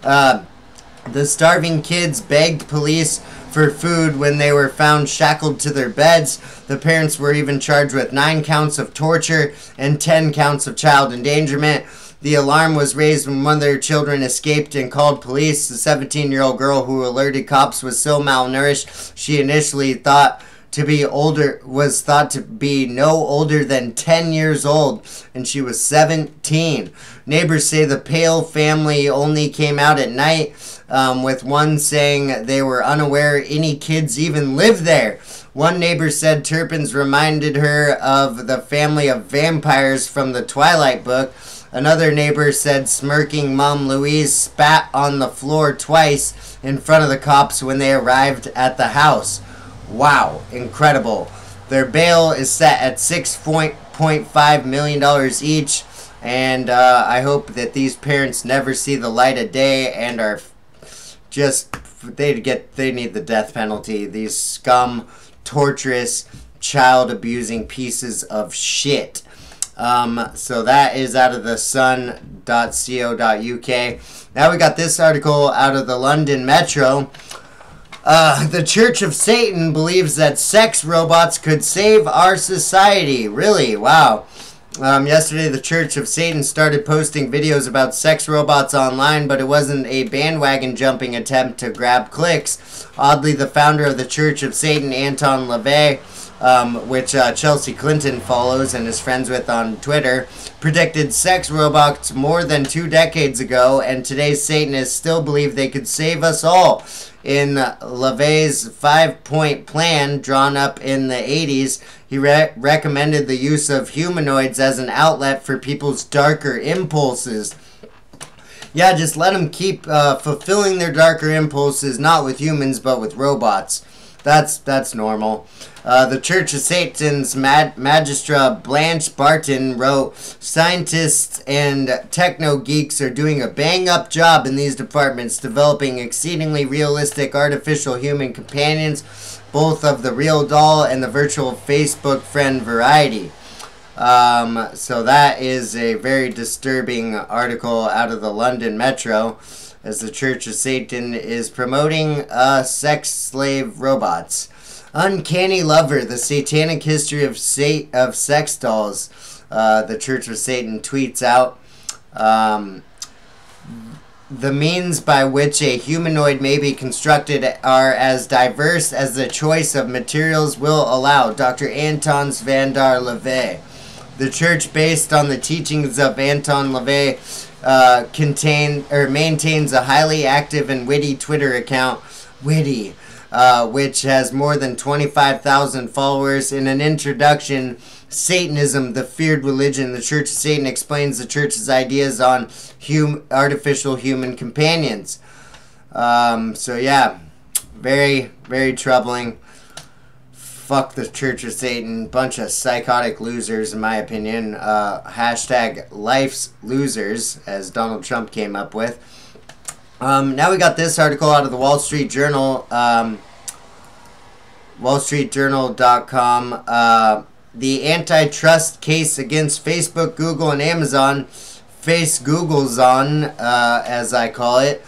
The starving kids begged police for food when they were found shackled to their beds. The parents were even charged with 9 counts of torture and 10 counts of child endangerment. The alarm was raised when one of their children escaped and called police. The 17-year-old girl who alerted cops was so malnourished she initially thought to be no older than 10 years old, and she was 17. Neighbors say the Pale family only came out at night, with one saying they were unaware any kids even lived there. One neighbor said Turpins reminded her of the family of vampires from the Twilight book. Another neighbor said smirking Mom Louise spat on the floor twice in front of the cops when they arrived at the house. Wow, incredible. Their bail is set at $6.5 million each, and I hope that these parents never see the light of day and are just, they need the death penalty. These scum, torturous, child-abusing pieces of shit. So that is out of the sun.co.uk. Now we got this article out of the London Metro. The Church of Satan believes that sex robots could save our society. Really? Wow. Yesterday, the Church of Satan started posting videos about sex robots online, but it wasn't a bandwagon jumping attempt to grab clicks. Oddly, the founder of the Church of Satan, Anton LaVey, which Chelsea Clinton follows and is friends with on Twitter, predicted sex robots more than 2 decades ago, and today's Satanists still believe they could save us all. In LaVey's 5-point plan drawn up in the 80s, he recommended the use of humanoids as an outlet for people's darker impulses. Yeah, just let them keep fulfilling their darker impulses, not with humans, but with robots. That's normal. The Church of Satan's Magistra Blanche Barton wrote, scientists and techno-geeks are doing a bang-up job in these departments, developing exceedingly realistic artificial human companions, both of the real doll and the virtual Facebook friend variety. So that is a very disturbing article out of the London Metro, as the Church of Satan is promoting sex slave robots. Uncanny Lover, the satanic history of sex dolls. The Church of Satan tweets out, the means by which a humanoid may be constructed are as diverse as the choice of materials will allow. Dr. Anton Svandar LaVey. The church, based on the teachings of Anton LaVey, maintains a highly active and witty Twitter account, which has more than 25,000 followers. In an introduction, Satanism, the Feared Religion, the Church of Satan explains the church's ideas on artificial human companions. So yeah, very, very troubling. Fuck the Church of Satan. Bunch of psychotic losers, in my opinion. Hashtag life's losers, as Donald Trump came up with. Now we got this article out of the Wall Street Journal. WallStreetJournal.com. The antitrust case against Facebook, Google, and Amazon. Face Google's on, as I call it.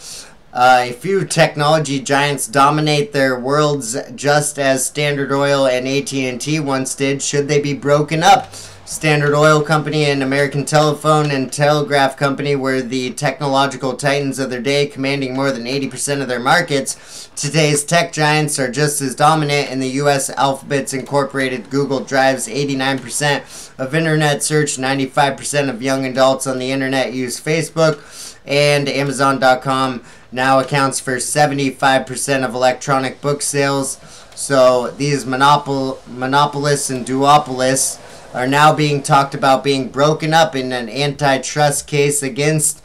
A few technology giants dominate their worlds just as Standard Oil and AT&T once did. Should they be broken up? Standard Oil Company and American Telephone and Telegraph Company were the technological titans of their day, commanding more than 80% of their markets. Today's tech giants are just as dominant. In the U.S., Alphabet's Incorporated Google drives 89% of internet search, 95% of young adults on the internet use Facebook, and Amazon.com now accounts for 75% of electronic book sales. So these monopolists and duopolists are now being talked about being broken up in an antitrust case against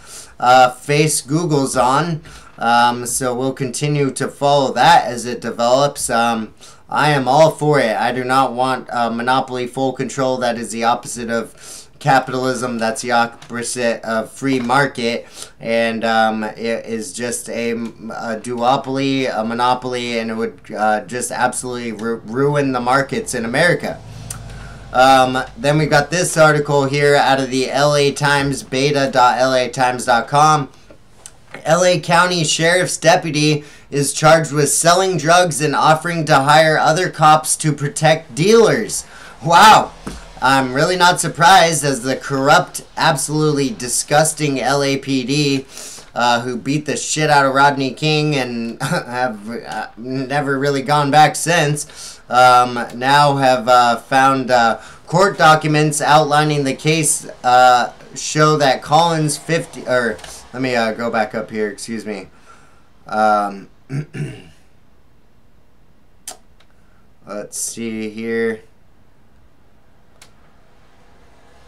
Face Google's on. So we'll continue to follow that as it develops. I am all for it. I do not want monopoly full control. That is the opposite of capitalism. That's the opposite of free market, and it is just a duopoly, a monopoly, and it would just absolutely ruin the markets in America. Then we got this article here out of the LA Times, beta.latimes.com. LA County Sheriff's deputy is charged with selling drugs and offering to hire other cops to protect dealers. Wow. I'm really not surprised, as the corrupt, absolutely disgusting LAPD, who beat the shit out of Rodney King and have never really gone back since, now have found court documents outlining the case show that Collins 50, or let me go back up here, excuse me. Let's see here.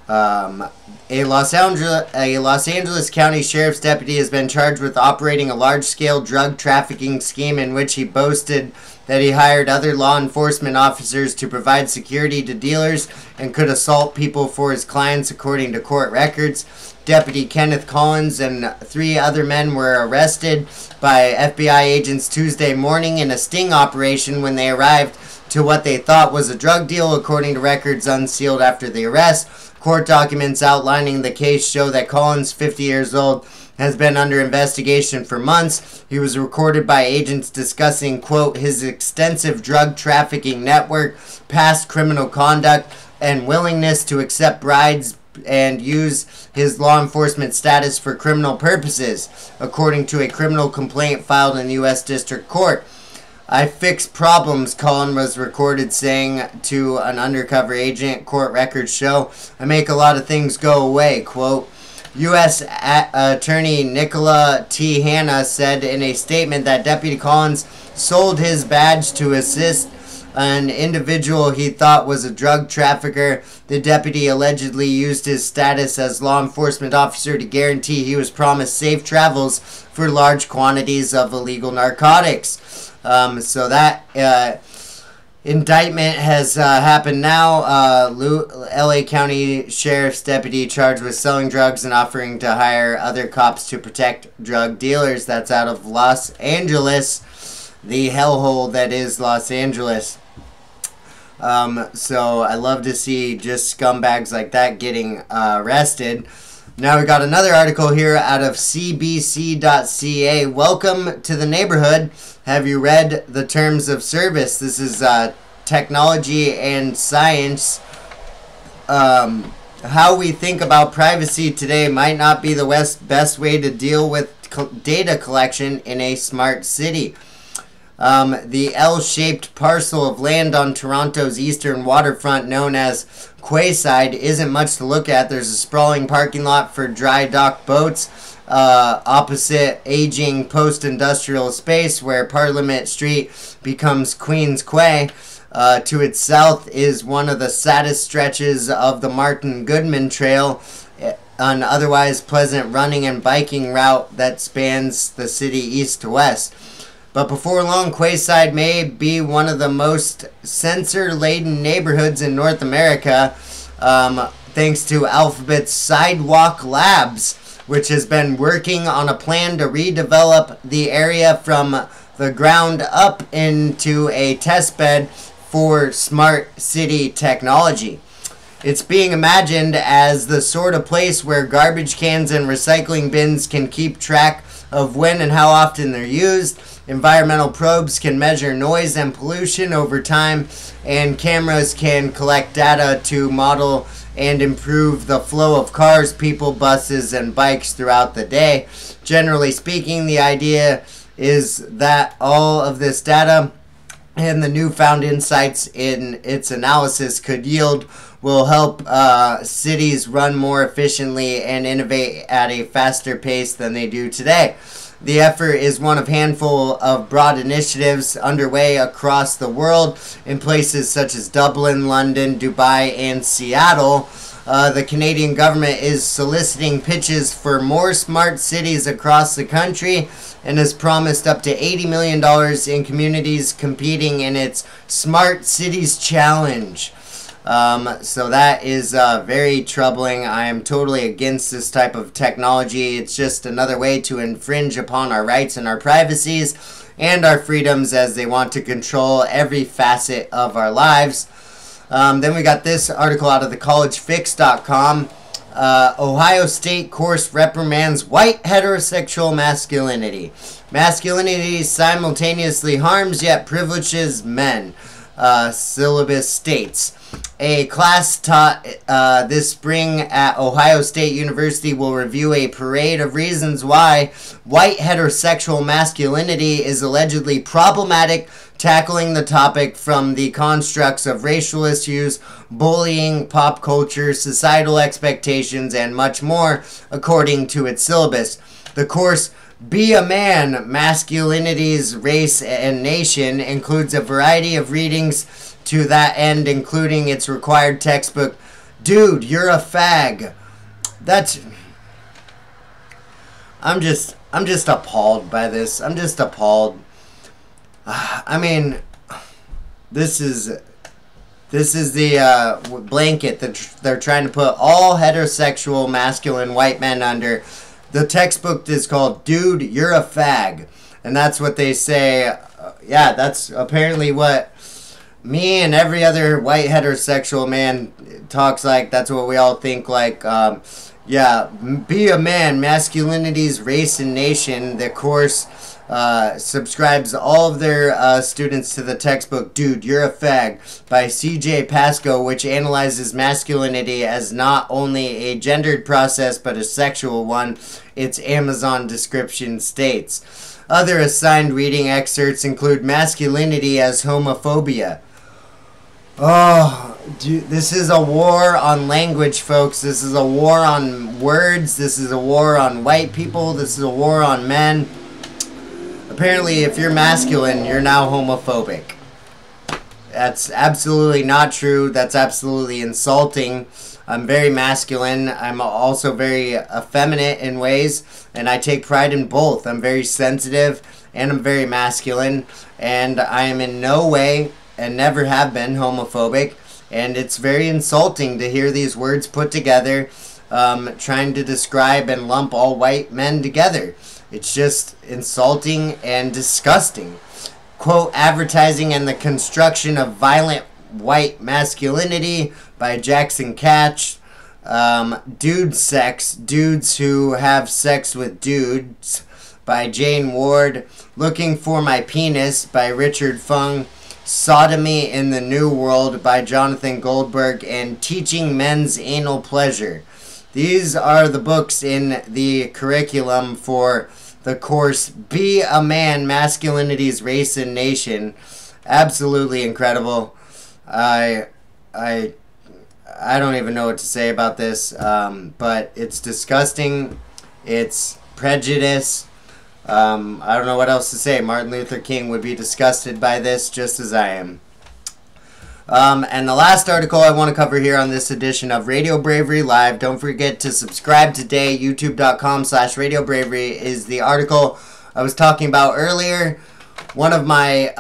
A Los Angeles County Sheriff's deputy has been charged with operating a large-scale drug trafficking scheme in which he boasted that he hired other law enforcement officers to provide security to dealers and could assault people for his clients, according to court records. Deputy Kenneth Collins and 3 other men were arrested by FBI agents Tuesday morning in a sting operation when they arrived to what they thought was a drug deal, according to records unsealed after the arrest. Court documents outlining the case show that Collins, 50 years old, has been under investigation for months. He was recorded by agents discussing, quote, his extensive drug trafficking network, past criminal conduct, and willingness to accept bribes and use his law enforcement status for criminal purposes, according to a criminal complaint filed in the U.S. District Court. I fix problems, Collin was recorded saying to an undercover agent, court records show. I make a lot of things go away, quote. U.S. Attorney Nicola T. Hanna said in a statement that Deputy Collins sold his badge to assist an individual he thought was a drug trafficker. The deputy allegedly used his status as law enforcement officer to guarantee he was promised safe travels for large quantities of illegal narcotics. So that indictment has happened now. LA County Sheriff's deputy charged with selling drugs and offering to hire other cops to protect drug dealers. That's out of Los Angeles, the hellhole that is Los Angeles. So I love to see just scumbags like that getting arrested. Now we got another article here out of cbc.ca. Welcome to the neighborhood. Have you read the terms of service? This is technology and science. How we think about privacy today might not be the best way to deal with data collection in a smart city. The L-shaped parcel of land on Toronto's eastern waterfront known as Quayside isn't much to look at. There's a sprawling parking lot for dry dock boats opposite aging post-industrial space where Parliament Street becomes Queen's Quay. To its south is one of the saddest stretches of the Martin Goodman Trail, an otherwise pleasant running and biking route that spans the city east to west. But before long, Quayside may be one of the most sensor-laden neighborhoods in North America, thanks to Alphabet's Sidewalk Labs, which has been working on a plan to redevelop the area from the ground up into a testbed for smart city technology. It's being imagined as the sort of place where garbage cans and recycling bins can keep track of when and how often they're used. Environmental probes can measure noise and pollution over time, and cameras can collect data to model and improve the flow of cars, people, buses, and bikes throughout the day. Generally speaking, the idea is that all of this data and the newfound insights in its analysis could yield will help cities run more efficiently and innovate at a faster pace than they do today. The effort is one of a handful of broad initiatives underway across the world in places such as Dublin, London, Dubai, and Seattle. The Canadian government is soliciting pitches for more smart cities across the country and has promised up to $80 million in communities competing in its Smart Cities Challenge. So that is very troubling. I am totally against this type of technology. It's just another way to infringe upon our rights and our privacies and our freedoms, as they want to control every facet of our lives. Then we got this article out of thecollegefix.com. Ohio State course reprimands white heterosexual masculinity. Masculinity simultaneously harms yet privileges men. Syllabus states. A class taught this spring at Ohio State University will review a parade of reasons why white heterosexual masculinity is allegedly problematic, tackling the topic from the constructs of racial issues, bullying, pop culture, societal expectations, and much more, according to its syllabus. The course Be a Man, Masculinities, Race, and Nation includes a variety of readings to that end, including its required textbook, Dude, You're a Fag. That's... I'm just appalled by this. I'm just appalled. I mean, this is the blanket that they're trying to put all heterosexual, masculine, white men under. The textbook is called Dude, You're a Fag. And that's what they say. Yeah, that's apparently what me and every other white heterosexual man talks like. That's what we all think like. Yeah, Be a Man, Masculinities, Race, and Nation. The course subscribes all of their students to the textbook Dude, You're a Fag by C.J. Pascoe, which analyzes masculinity as not only a gendered process but a sexual one, its Amazon description states. Other assigned reading excerpts include Masculinity as Homophobia. Oh, dude, this is a war on language, folks. This is a war on words. This is a war on white people. This is a war on men. Apparently, if you're masculine, you're now homophobic. That's absolutely not true. That's absolutely insulting. I'm very masculine. I'm also very effeminate in ways, and I take pride in both. I'm very sensitive, and I'm very masculine, and I am in no way, and never have been, homophobic, and it's very insulting to hear these words put together, trying to describe and lump all white men together. It's just insulting and disgusting. Quote, Advertising and the Construction of Violent White Masculinity by Jackson Catch. Dude Sex, Dudes Who Have Sex with Dudes by Jane Ward. Looking for My Penis by Richard Fung. Sodomy in the New World by Jonathan Goldberg, and Teaching Men's Anal Pleasure. These are the books in the curriculum for the course Be a Man, Masculinities, Race, and Nation. Absolutely incredible. I don't even know what to say about this, but it's disgusting. It's prejudice. I don't know what else to say. Martin Luther King would be disgusted by this just as I am. And the last article I want to cover here on this edition of Radio Bravery Live, don't forget to subscribe today. YouTube.com/RadioBravery is the article I was talking about earlier. One of my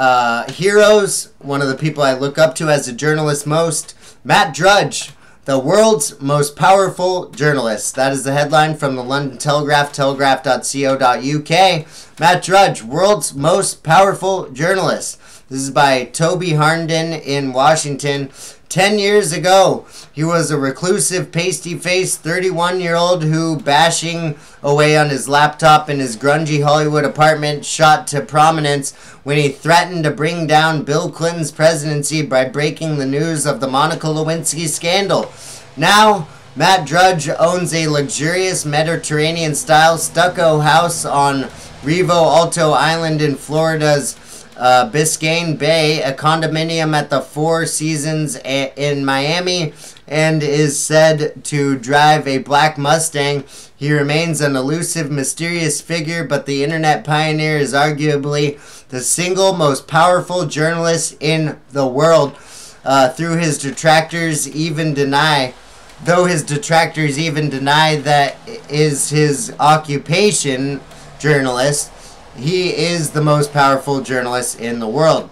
heroes, one of the people I look up to as a journalist most, Matt Drudge, the world's most powerful journalist. That is the headline from the London Telegraph, telegraph.co.uk. Matt Drudge, world's most powerful journalist. This is by Toby Harnden in Washington. 10 years ago, he was a reclusive, pasty-faced 31-year-old who, bashing away on his laptop in his grungy Hollywood apartment, shot to prominence when he threatened to bring down Bill Clinton's presidency by breaking the news of the Monica Lewinsky scandal. Now, Matt Drudge owns a luxurious Mediterranean-style stucco house on Revo Alto Island in Florida's Biscayne Bay, a condominium at the Four Seasons in Miami, and is said to drive a black Mustang. He remains an elusive, mysterious figure, but the internet pioneer is arguably the single most powerful journalist in the world. Though his detractors even deny that is his occupation, journalist, he is the most powerful journalist in the world.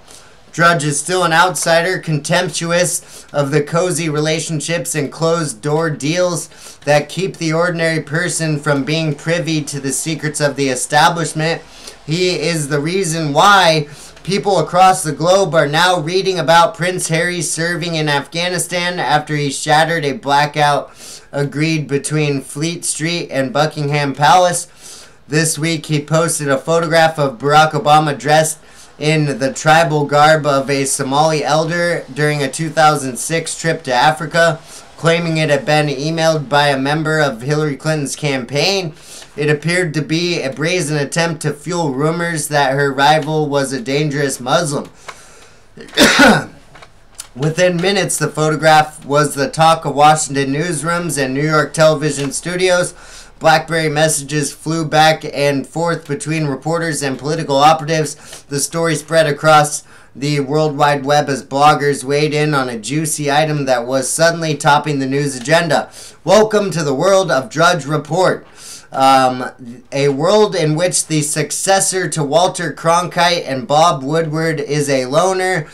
Drudge is still an outsider, contemptuous of the cozy relationships and closed-door deals that keep the ordinary person from being privy to the secrets of the establishment. He is the reason why people across the globe are now reading about Prince Harry serving in Afghanistan after he shattered a blackout agreed between Fleet Street and Buckingham Palace. This week he posted a photograph of Barack Obama dressed in the tribal garb of a Somali elder during a 2006 trip to Africa, claiming it had been emailed by a member of Hillary Clinton's campaign. It appeared to be a brazen attempt to fuel rumors that her rival was a dangerous Muslim. Within minutes, the photograph was the talk of Washington newsrooms and New York television studios. BlackBerry messages flew back and forth between reporters and political operatives. The story spread across the World Wide Web as bloggers weighed in on a juicy item that was suddenly topping the news agenda. Welcome to the world of Drudge Report. A world in which the successor to Walter Cronkite and Bob Woodward is a loner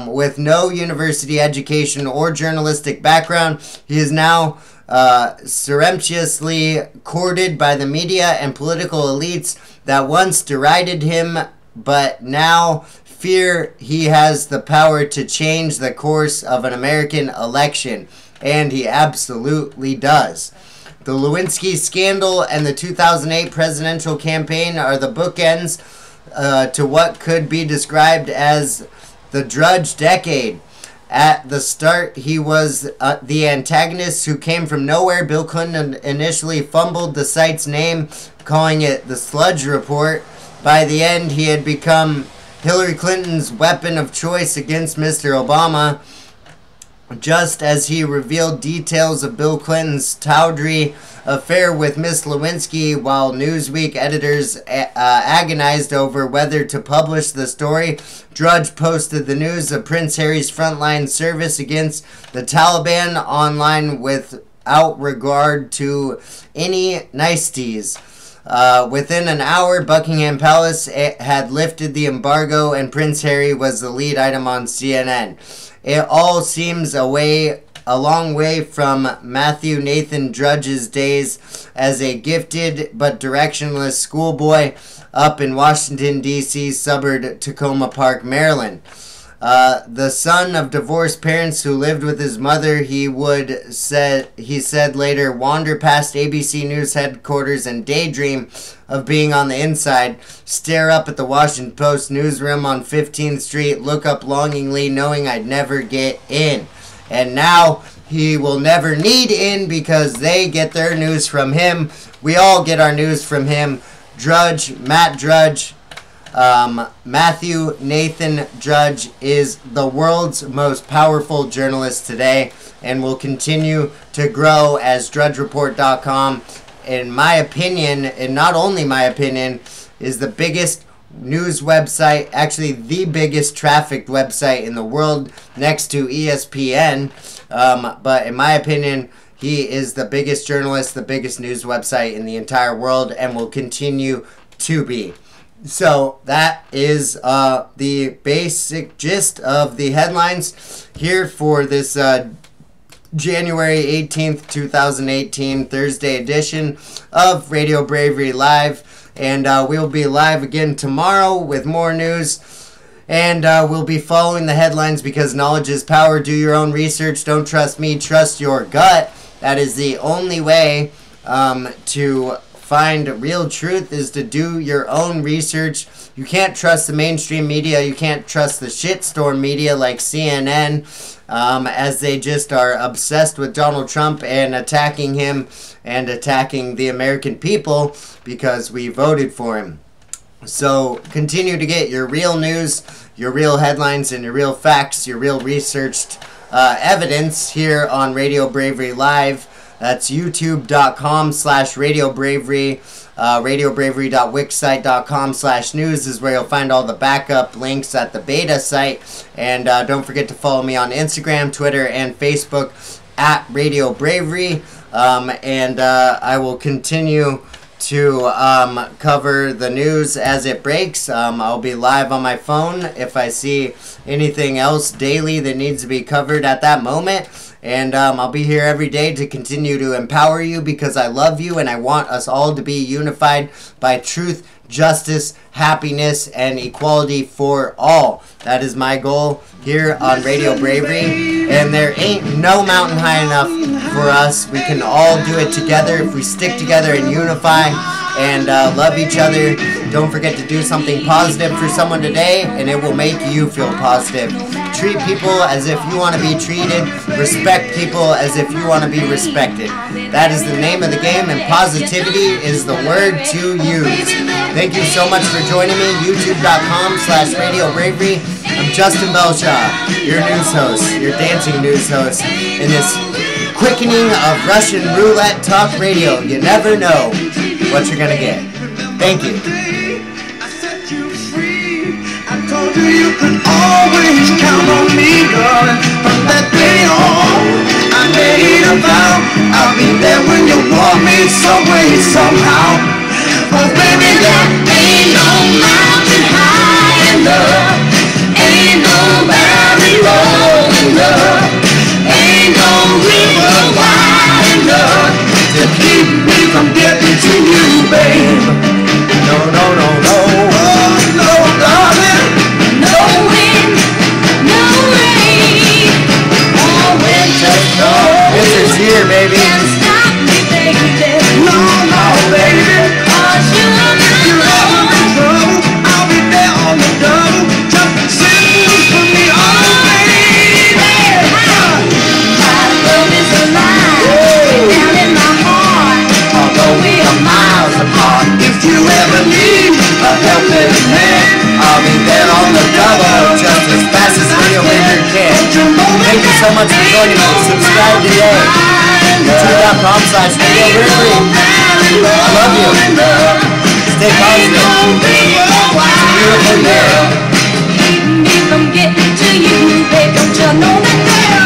with no university education or journalistic background. He is now surreptitiously courted by the media and political elites that once derided him, but now fear he has the power to change the course of an American election. And he absolutely does. The Lewinsky scandal and the 2008 presidential campaign are the bookends to what could be described as the Drudge decade. At the start, he was the antagonist who came from nowhere. Bill Clinton initially fumbled the site's name, calling it the Sludge Report. By the end, he had become Hillary Clinton's weapon of choice against Mr. Obama, just as he revealed details of Bill Clinton's tawdry affair with Miss Lewinsky, while NewsWeek editors agonized over whether to publish the story. Drudge posted the news of Prince Harry's frontline service against the Taliban online without regard to any niceties. Within an hour, Buckingham Palace had lifted the embargo and Prince Harry was the lead item on CNN. It all seems a long way from Matthew Nathan Drudge's days as a gifted but directionless schoolboy up in Washington, D.C. suburb Tacoma Park, Maryland. The son of divorced parents who lived with his mother, he said later, wander past ABC News headquarters and daydream of being on the inside, stare up at the Washington Post newsroom on 15th Street, look up longingly, knowing I'd never get in. And now he will never need in because they get their news from him. We all get our news from him. Matt Drudge, Matthew Nathan Drudge is the world's most powerful journalist today and will continue to grow as DrudgeReport.com, in my opinion, and not only my opinion, is the biggest news website, actually the biggest trafficked website in the world next to ESPN. But in my opinion, he is the biggest journalist, the biggest news website in the entire world, and will continue to be. So that is the basic gist of the headlines here for this January 18th, 2018, Thursday edition of Radio Bravery Live. And we'll be live again tomorrow with more news. And we'll be following the headlines because knowledge is power. Do your own research. Don't trust me. Trust your gut. That is the only way to find real truth, is to do your own research. You can't trust the mainstream media. You can't trust the shitstorm media like CNN, as they just are obsessed with Donald Trump and attacking him and attacking the American people because we voted for him. So continue to get your real news, your real headlines, and your real facts, your real researched evidence here on Radio Bravery Live. That's youtube.com/radiobravery. RadioBravery.wixsite.com/news is where you'll find all the backup links at the beta site. And don't forget to follow me on Instagram, Twitter, and Facebook at Radio Bravery. And I will continue to cover the news as it breaks. I'll be live on my phone if I see anything else daily that needs to be covered at that moment. And I'll be here every day to continue to empower you because I love you and I want us all to be unified by truth, justice, happiness, and equality for all. That is my goal here on Radio Bravery. And there ain't no mountain high enough for us. We can all do it together if we stick together and unify and love each other. Don't forget to do something positive for someone today, and it will make you feel positive. Treat people as if you want to be treated. Respect people as if you want to be respected. That is the name of the game, and positivity is the word to use. Thank you so much for joining me. YouTube.com/RadioBravery. I'm Justin Belshaw, your news host, your dancing news host, in this quickening of Russian roulette talk radio. You never know what you're gonna get. Thank you. I set you free. I told you you could always count on me, darling. From that day on, I made a vow I'll be there when you want me some way, somehow. Oh baby, there ain't no mountain high enough, ain't no valley low enough, ain't no river wide enough to keep me from getting to you, babe. No, no, no, no. Oh, no, darling. No wind, no rain, or winter storm. Winter's here, baby. Can't stop me, baby. No, no, baby. 'Cause you're in trouble. I'll be there on the double. Just sing for me, oh, baby. My love is alive, down in my heart. Although we are miles apart, if you ever need a helping hand, I'll be there on the double, Just as fast as Radio Bravery can. Thank you so much for joining me. Subscribe today. YouTube.com/RadioBravery. I love you. Stay positive. It's a beautiful day. Keep me from getting to you, babe. Don't you know that there